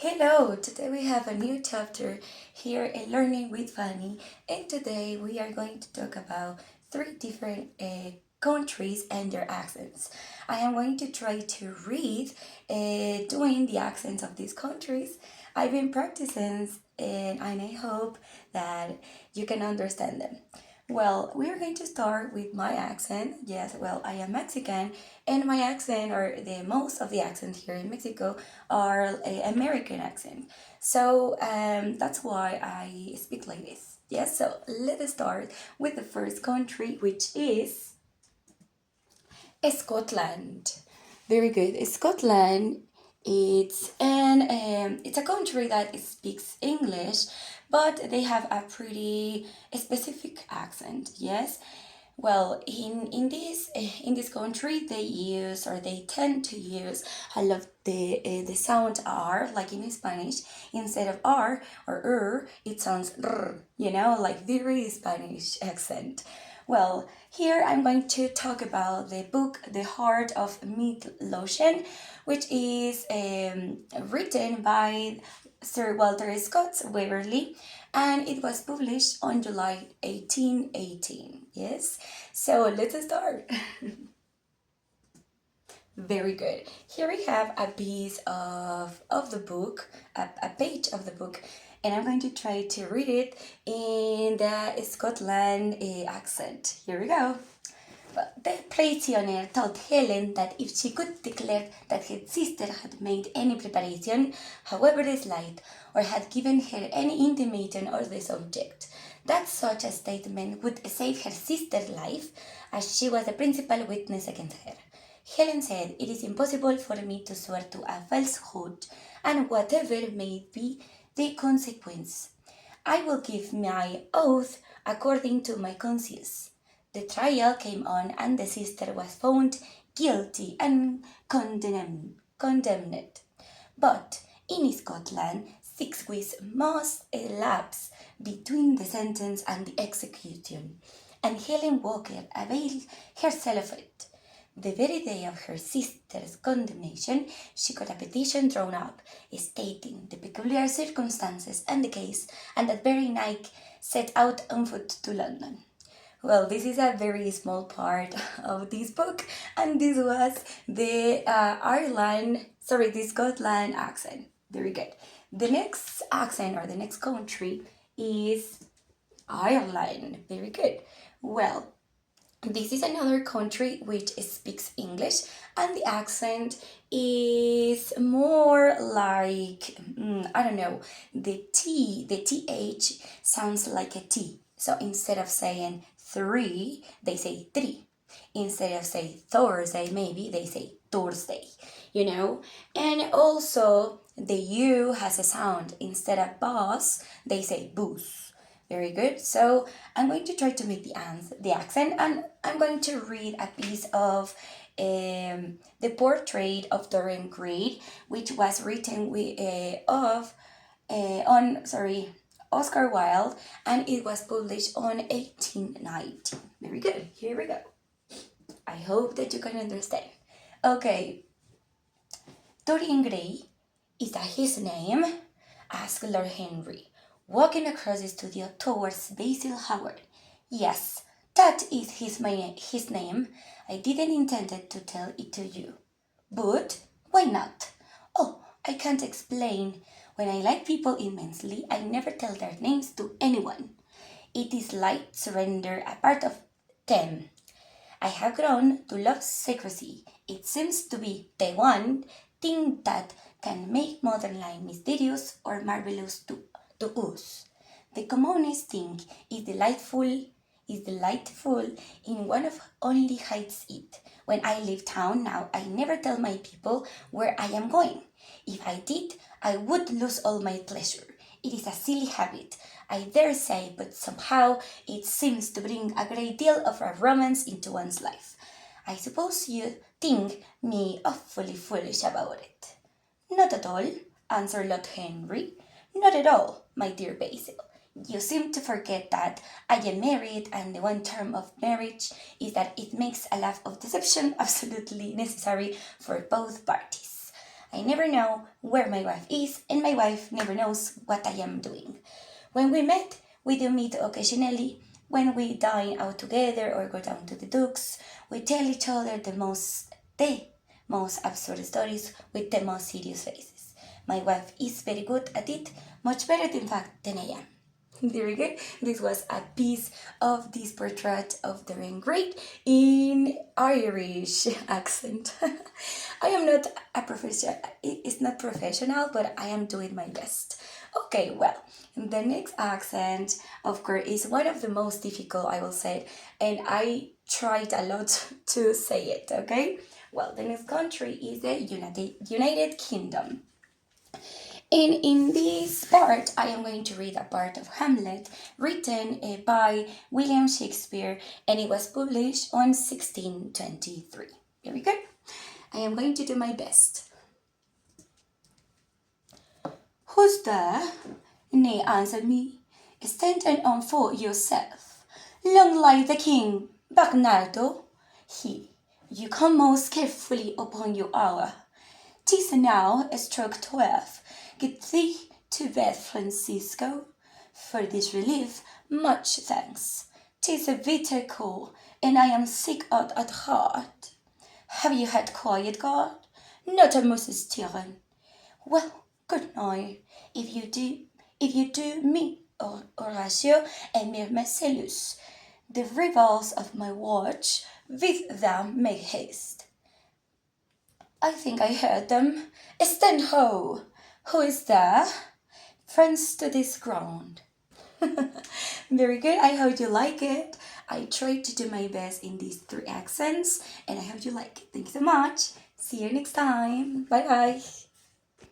Hello, today we have a new chapter here in Learning with Fanny, and today we are going to talk about three different countries and their accents. I am going to try to read doing the accents of these countries. I've been practicing and I hope that you can understand them. Well, we are going to start with my accent. Yes, well, I am Mexican, and my accent, or the most of the accents here in Mexico, are American accent. So that's why I speak like this. Yes, so let us start with the first country, which is Scotland. Very good. Scotland, it's a country that speaks English, but they have a pretty specific accent. Yes. Well, in this country, they use or they tend to use a lot the sound R, like in Spanish. Instead of R or it sounds R. Like very Spanish accent. Well, here I'm going to talk about the book The Heart of Midlothian, which is written by Sir Walter Scott Waverley, and it was published on July 1818. Yes, so let's start. Very good. Here we have a piece of the book, a page of the book, and I'm going to try to read it in the Scotland accent. Here we go. Well, the prisoner told Helen that if she could declare that her sister had made any preparation, however slight, or had given her any intimation of the subject, that such a statement would save her sister's life, as she was the principal witness against her. Helen said, "It is impossible for me to swear to a falsehood, and whatever may be the consequence, I will give my oath according to my conscience." The trial came on, and the sister was found guilty and condemned. But in Scotland, 6 weeks must elapse between the sentence and the execution, and Helen Walker availed herself of it. The very day of her sister's condemnation, she got a petition drawn up, stating the peculiar circumstances and the case, and that very night set out on foot to London. Well, this is a very small part of this book, and this was the the Scotland accent. Very good. The next accent or the next country is Ireland. Very good. Well, this is another country which speaks English, and the accent is more like, I don't know, the TH sounds like a T. So instead of saying three, they say three. Instead of say Thursday, maybe they say Thursday, And also the U has a sound. Instead of bus, they say bus. Very good. So I'm going to try to make the accent, and I'm going to read a piece of the portrait of Dorian Gray, which was written Oscar Wilde, and it was published on 1890. Very good. Here we go. I hope that you can understand. Okay. Dorian Gray, is that his name? Asked Lord Henry, walking across the studio towards Basil Howard. Yes, that is his name. I didn't intend to tell it to you. But why not? Oh, I can't explain. When I like people immensely, I never tell their names to anyone. It is like surrender a part of them. I have grown to love secrecy. It seems to be the one thing that can make modern life mysterious or marvelous to us. The commonest thing is delightful in one of only hides it. When I leave town now, I never tell my people where I am going. If I did, I would lose all my pleasure. It is a silly habit, I dare say, but somehow it seems to bring a great deal of a romance into one's life. I suppose you think me awfully foolish about it. Not at all, answered Lord Henry. Not at all, my dear Basil. You seem to forget that I am married, and the one term of marriage is that it makes a laugh of deception absolutely necessary for both parties. I never know where my wife is, and my wife never knows what I am doing. When we met, we do meet occasionally. When we dine out together or go down to the docks, we tell each other the most absurd stories with the most serious faces. My wife is very good at it, much better in fact than I am. There we go. This was a piece of this portrait of Dorian Gray in Irish accent. I am not a professional, it's not professional, but I am doing my best. Okay, well, the next accent, of course, is one of the most difficult, I will say, and I tried a lot to say it, okay? Well, the next country is the United Kingdom. And in this part, I am going to read a part of Hamlet written by William Shakespeare, and it was published on 1623. Very good. I am going to do my best. Who's there? Nay, answer me. Stand on for yourself. Long live the king, Bernardo. He, you come most carefully upon your hour. 'Tis now struck 12. Get thee to bed, Francisco. For this relief, much thanks. 'Tis a bitter cold, and I am sick out at heart. Have you had quiet, God? Not a mouse stirring. Well, good night. If you do me, Horatio and me Marcellus, the rivals of my watch, with them make haste. I think I heard them. Stand ho! Who is there? Friends to this ground. Very good. I hope you like it. I tried to do my best in these 3 accents, and I hope you like it. Thank you so much. See you next time. Bye bye.